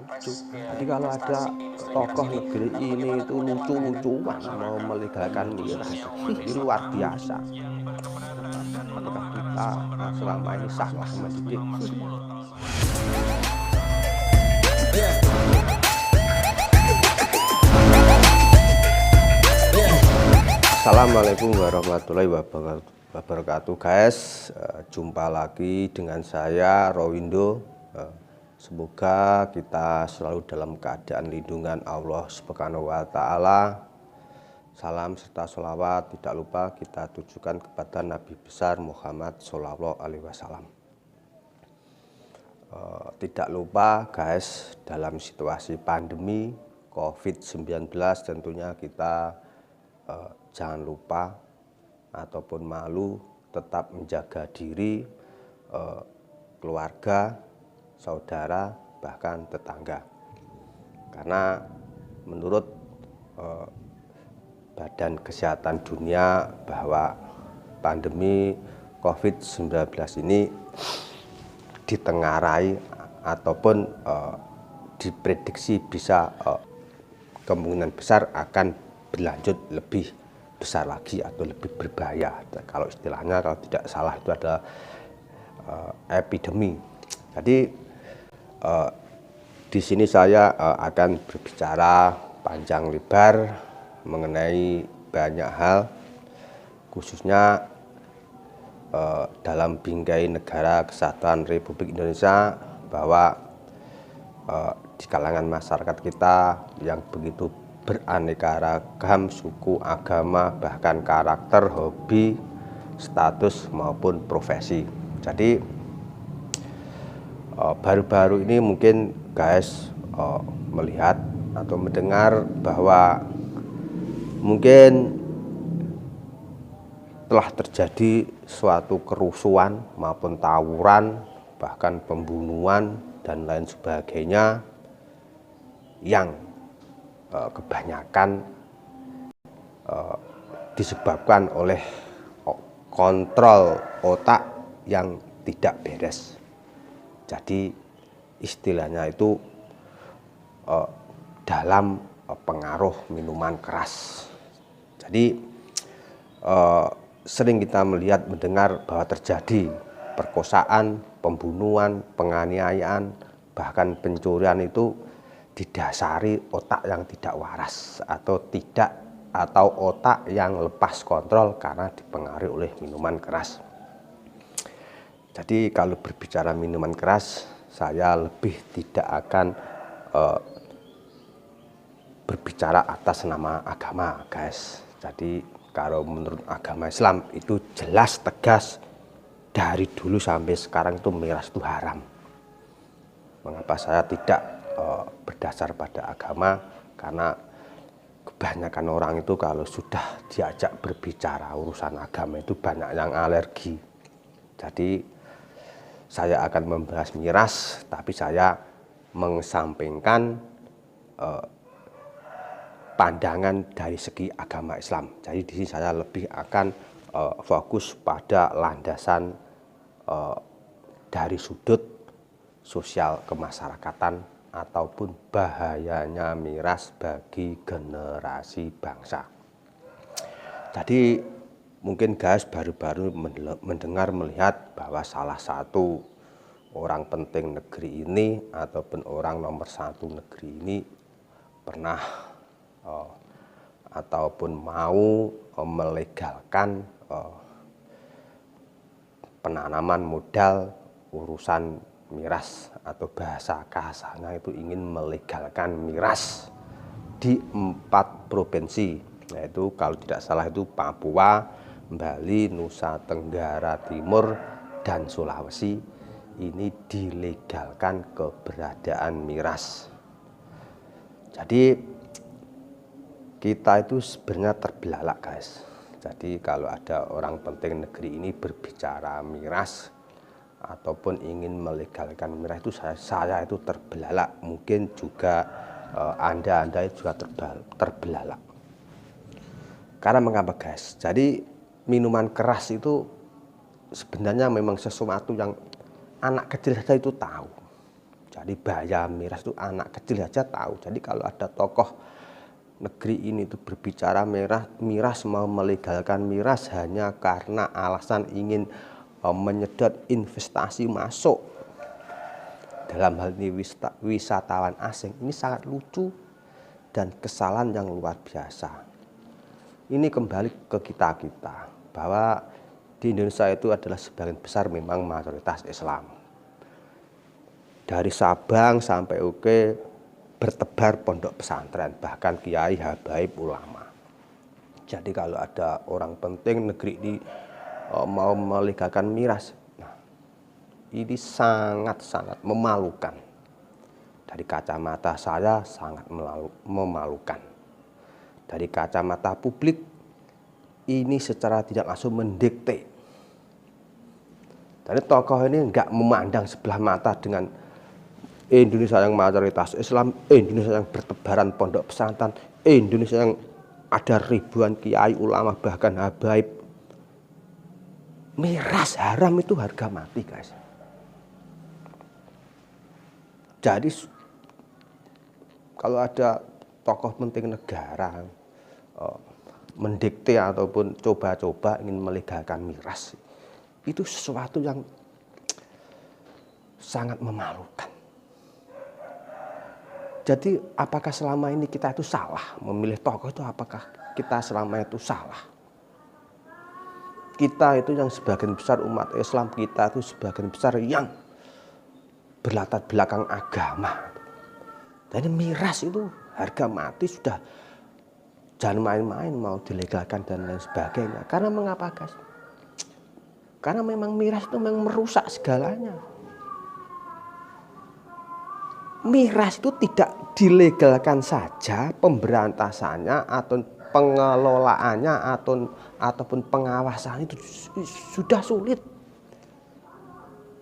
lucu. Jadi kalau ada tokoh negeri ini itu lucu-lucuan mau melegalkan miras, ini luar biasa. Apakah kita selama ini salah mendidik? Assalamualaikum warahmatullahi wabarakatuh guys. Jumpa lagi dengan saya Rowindo. Semoga kita selalu dalam keadaan lindungan Allah Subhanahu wa Ta'ala. Salam serta sholawat tidak lupa kita tujukan kepada Nabi besar Muhammad Shallallahu Alaihi Wasallam. Tidak lupa guys, dalam situasi pandemi COVID-19 tentunya kita jangan lupa ataupun malu tetap menjaga diri, keluarga, saudara, bahkan tetangga. Karena menurut Badan Kesehatan Dunia bahwa pandemi COVID-19 ini ditengarai ataupun diprediksi bisa kemungkinan besar akan berlanjut lebih besar lagi atau lebih berbahaya. Kalau istilahnya kalau tidak salah itu adalah epidemi. Jadi di sini saya akan berbicara panjang lebar mengenai banyak hal, khususnya dalam bingkai Negara Kesatuan Republik Indonesia, bahwa di kalangan masyarakat kita yang begitu beraneka ragam suku, agama, bahkan karakter, hobi, status maupun profesi. Jadi baru-baru ini mungkin guys melihat atau mendengar bahwa mungkin telah terjadi suatu kerusuhan maupun tawuran, bahkan pembunuhan dan lain sebagainya yang kebanyakan disebabkan oleh kontrol otak yang tidak beres. Jadi istilahnya itu dalam pengaruh minuman keras. Jadi sering kita melihat mendengar bahwa terjadi perkosaan, pembunuhan, penganiayaan, bahkan pencurian itu didasari otak yang tidak waras atau otak yang lepas kontrol karena dipengaruhi oleh minuman keras. Jadi kalau berbicara minuman keras, saya lebih tidak akan berbicara atas nama agama guys. Jadi kalau menurut agama Islam itu jelas tegas dari dulu sampai sekarang itu miras itu haram. Mengapa saya tidak berdasar pada agama? Karena kebanyakan orang itu kalau sudah diajak berbicara urusan agama itu banyak yang alergi. Jadi saya akan membahas miras, tapi saya mengesampingkan pandangan dari segi agama Islam. Jadi di sini saya lebih akan fokus pada landasan dari sudut sosial kemasyarakatan ataupun bahayanya miras bagi generasi bangsa. Jadi mungkin guys baru-baru mendengar melihat bahwa salah satu orang penting negeri ini ataupun orang nomor satu negeri ini pernah ataupun mau melegalkan penanaman modal urusan miras, atau bahasa kasarnya itu ingin melegalkan miras di 4 provinsi, yaitu kalau tidak salah itu Papua, Bali, Nusa Tenggara Timur, dan Sulawesi. Ini dilegalkan keberadaan miras. Jadi kita itu sebenarnya terbelalak guys. Jadi kalau ada orang penting negeri ini berbicara miras ataupun ingin melegalkan miras itu saya itu terbelalak. Mungkin juga anda juga terbelalak. Karena mengapa guys? Jadi minuman keras itu sebenarnya memang sesuatu yang anak kecil saja itu tahu. Jadi bahaya miras itu anak kecil saja tahu. Jadi kalau ada tokoh negeri ini itu berbicara miras mau melegalkan miras hanya karena alasan ingin menyedot investasi masuk dalam hal ini wisatawan asing, ini sangat lucu dan kesalahan yang luar biasa. Ini kembali ke kita bahwa di Indonesia itu adalah sebagian besar memang mayoritas Islam. Dari Sabang sampai Uke bertebar pondok pesantren, bahkan kiai habaib ulama. Jadi kalau ada orang penting negeri ini mau melegalkan miras, nah, ini sangat-sangat memalukan. Dari kacamata saya sangat memalukan. Dari kacamata publik ini secara tidak langsung mendikte. Jadi tokoh ini nggak memandang sebelah mata dengan Indonesia yang mayoritas Islam, Indonesia yang bertebaran pondok pesantren, Indonesia yang ada ribuan kiai ulama bahkan habaib. Miras haram itu harga mati, guys. Jadi kalau ada tokoh penting negara mendikte ataupun coba-coba ingin melegalkan miras, itu sesuatu yang sangat memalukan. Jadi apakah selama ini kita itu salah memilih tokoh itu? Apakah kita selama itu salah? Kita itu yang sebagian besar umat Islam, kita itu sebagian besar yang berlatar belakang agama. Dan miras itu harga mati sudah, jangan main-main mau dilegalkan dan lain sebagainya. Karena mengapa, guys? Karena memang miras itu memang merusak segalanya. Miras itu tidak dilegalkan saja, pemberantasannya atau pengelolaannya ataupun pengawasannya itu sudah sulit.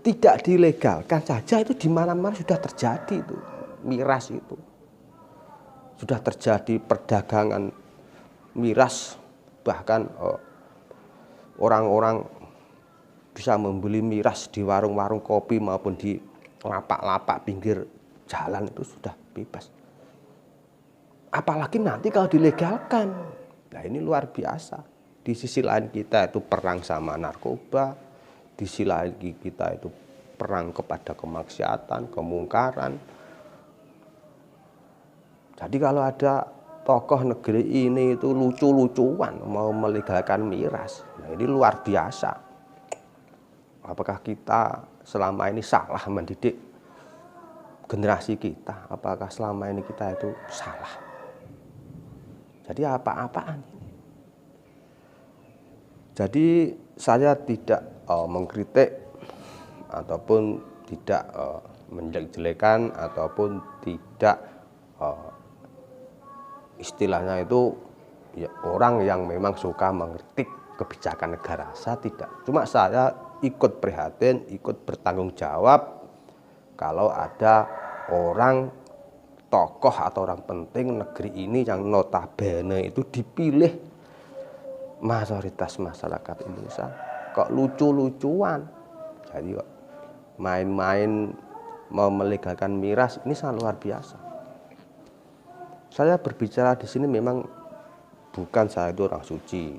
Tidak dilegalkan saja itu di mana-mana sudah terjadi itu. Miras itu sudah terjadi perdagangan miras, bahkan orang-orang bisa membeli miras di warung-warung kopi maupun di lapak-lapak pinggir jalan itu sudah bebas. Apalagi nanti kalau dilegalkan, nah ini luar biasa. Di sisi lain kita itu perang sama narkoba, di sisi lain kita itu perang kepada kemaksiatan, kemungkaran. Jadi kalau ada tokoh negeri ini itu lucu-lucuan mau melegalkan miras, nah ini luar biasa. Apakah kita selama ini salah mendidik generasi kita? Apakah selama ini kita itu salah? Jadi apa-apaan ini? Jadi saya tidak mengkritik ataupun tidak menjelek-jelekan ataupun tidak istilahnya itu ya, orang yang memang suka mengkritik kebijakan negara. Saya tidak. Cuma saya ikut prihatin, ikut bertanggung jawab kalau ada orang tokoh atau orang penting negeri ini yang notabene itu dipilih mayoritas masyarakat Indonesia kok lucu-lucuan. Jadi kok main-main mau melegalkan miras, ini sangat luar biasa. Saya berbicara di sini memang bukan saya itu orang suci,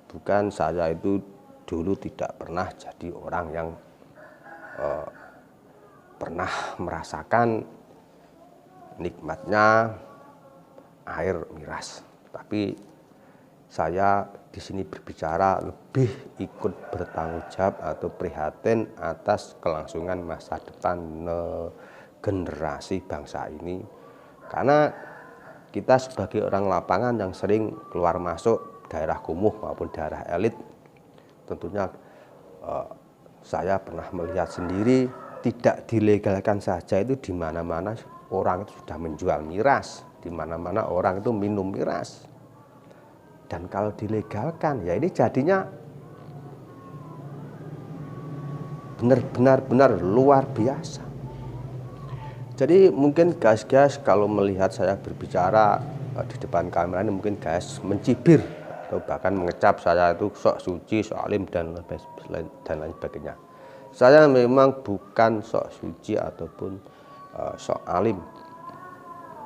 bukan saya itu dulu tidak pernah jadi orang yang pernah merasakan nikmatnya air miras. Tapi saya di sini berbicara lebih ikut bertanggung jawab atau prihatin atas kelangsungan masa depan generasi bangsa ini. Karena kita sebagai orang lapangan yang sering keluar masuk daerah kumuh maupun daerah elit, tentunya saya pernah melihat sendiri tidak dilegalkan saja itu di mana-mana orang itu sudah menjual miras, di mana-mana orang itu minum miras. Dan kalau dilegalkan ya ini jadinya benar-benar luar biasa. Jadi mungkin guys kalau melihat saya berbicara di depan kamera ini mungkin guys mencibir atau bahkan mengecap saya itu sok suci, sok alim dan lain sebagainya. Saya memang bukan sok suci ataupun sok alim.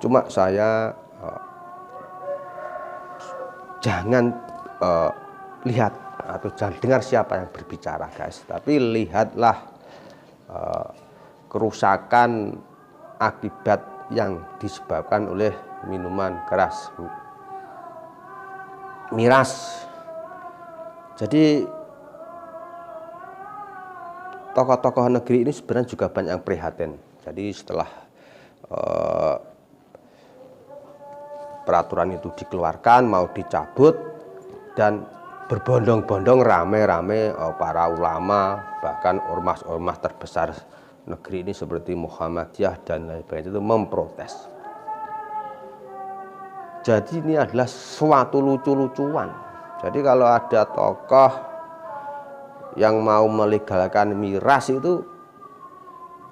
Cuma saya jangan lihat atau jangan dengar siapa yang berbicara, guys. Tapi lihatlah kerusakan akibat yang disebabkan oleh minuman keras, miras. Jadi tokoh-tokoh negeri ini sebenarnya juga banyak yang prihatin. Jadi setelah peraturan itu dikeluarkan, mau dicabut, dan berbondong-bondong rame-rame para ulama, bahkan ormas-ormas terbesar negeri ini seperti Muhammadiyah dan lain sebagainya itu memprotes. Jadi ini adalah suatu lucu-lucuan. Jadi kalau ada tokoh yang mau melegalkan miras itu,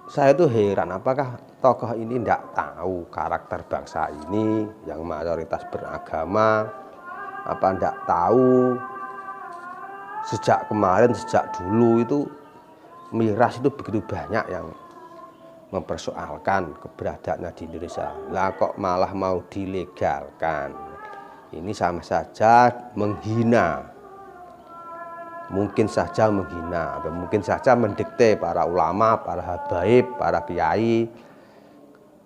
saya itu heran, apakah tokoh ini tidak tahu karakter bangsa ini yang mayoritas beragama? Apa tidak tahu sejak kemarin, sejak dulu itu miras itu begitu banyak yang mempersoalkan keberadaannya di Indonesia. Lah kok malah mau dilegalkan? Ini sama saja menghina. Mungkin saja menghina atau mungkin saja mendikte para ulama, para habaib, para kiai.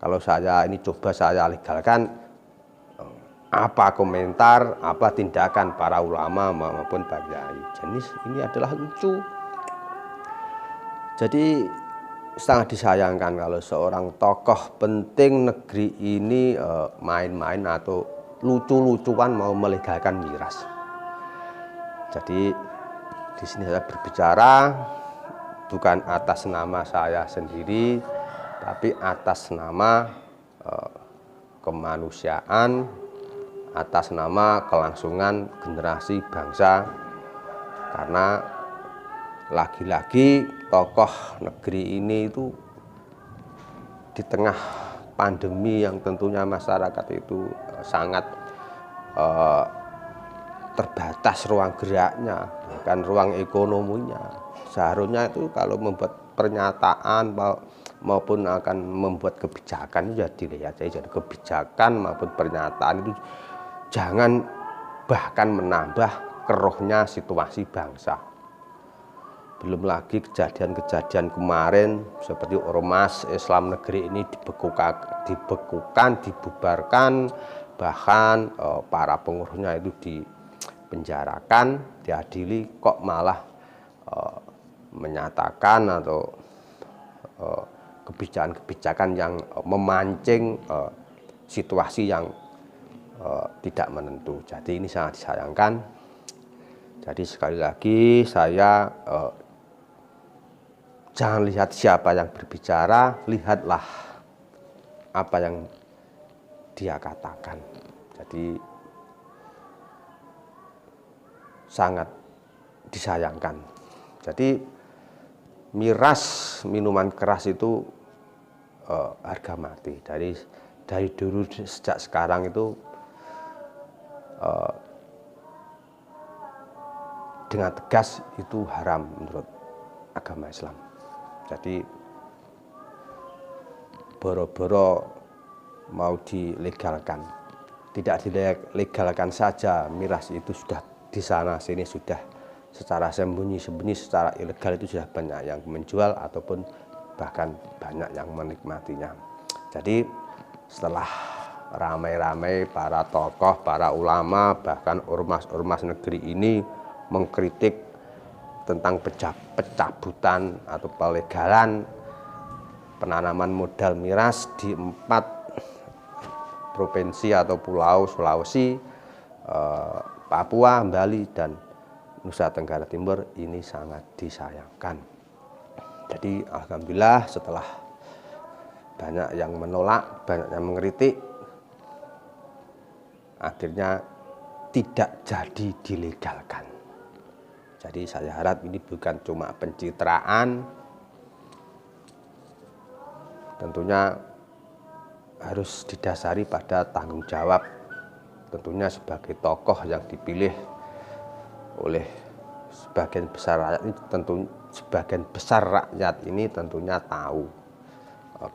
Kalau saya ini coba saya legalkan, apa komentar, apa tindakan para ulama maupun para kiai. Jadi ini adalah lucu. Jadi sangat disayangkan kalau seorang tokoh penting negeri ini main-main atau lucu-lucuan mau melegalkan miras. Jadi di sini saya berbicara bukan atas nama saya sendiri, tapi atas nama kemanusiaan, atas nama kelangsungan generasi bangsa. Karena lagi-lagi tokoh negeri ini itu di tengah pandemi yang tentunya masyarakat itu sangat terbatas ruang geraknya, bahkan ruang ekonominya. Seharusnya itu kalau membuat pernyataan maupun akan membuat kebijakan itu ya dilihat saja kebijakan maupun pernyataan itu, jangan bahkan menambah keruhnya situasi bangsa. Belum lagi kejadian-kejadian kemarin seperti ormas Islam negeri ini dibekukan, dibubarkan, bahkan para pengurusnya itu dipenjarakan, diadili, kok malah menyatakan atau kebijakan-kebijakan yang memancing situasi yang tidak menentu. Jadi ini sangat disayangkan. Jadi sekali lagi saya jangan lihat siapa yang berbicara, lihatlah apa yang dia katakan. Jadi sangat disayangkan. Jadi miras, minuman keras itu harga mati. Dari dulu sejak sekarang itu dengan tegas itu haram menurut agama Islam. Jadi boro-boro mau dilegalkan, tidak dilegalkan saja, miras itu sudah di sana sini sudah secara sembunyi-sembunyi, secara ilegal itu sudah banyak yang menjual ataupun bahkan banyak yang menikmatinya. Jadi setelah ramai-ramai para tokoh, para ulama, bahkan ormas-ormas negeri ini mengkritik tentang pencabutan atau pelegalan penanaman modal miras di 4 provinsi atau pulau, Sulawesi, Papua, Bali, dan Nusa Tenggara Timur, ini sangat disayangkan. Jadi alhamdulillah setelah banyak yang menolak, banyak yang mengkritik, akhirnya tidak jadi dilegalkan. Jadi saya harap ini bukan cuma pencitraan, tentunya harus didasari pada tanggung jawab, tentunya sebagai tokoh yang dipilih oleh sebagian besar rakyat ini tentunya tahu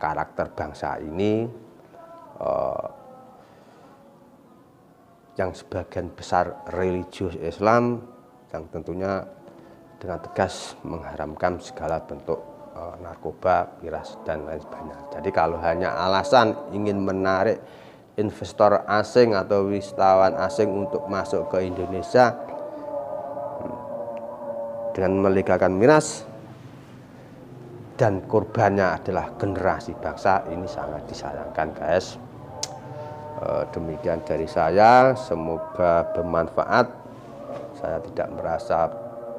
karakter bangsa ini, yang sebagian besar religius Islam, yang tentunya dengan tegas mengharamkan segala bentuk narkoba, miras, dan lain sebagainya. Jadi kalau hanya alasan ingin menarik investor asing atau wisatawan asing untuk masuk ke Indonesia dengan melegalkan miras dan korbannya adalah generasi bangsa, ini sangat disayangkan, guys. Demikian dari saya, semoga bermanfaat. Saya tidak merasa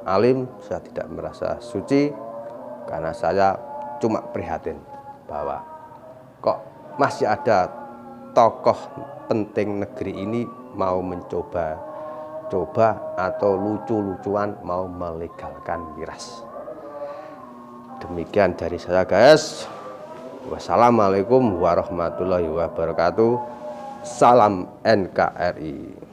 alim, saya tidak merasa suci, karena saya cuma prihatin bahwa kok masih ada tokoh penting negeri ini mau mencoba atau lucu-lucuan mau melegalkan miras. Demikian dari saya, guys. Wassalamualaikum warahmatullahi wabarakatuh. Salam NKRI.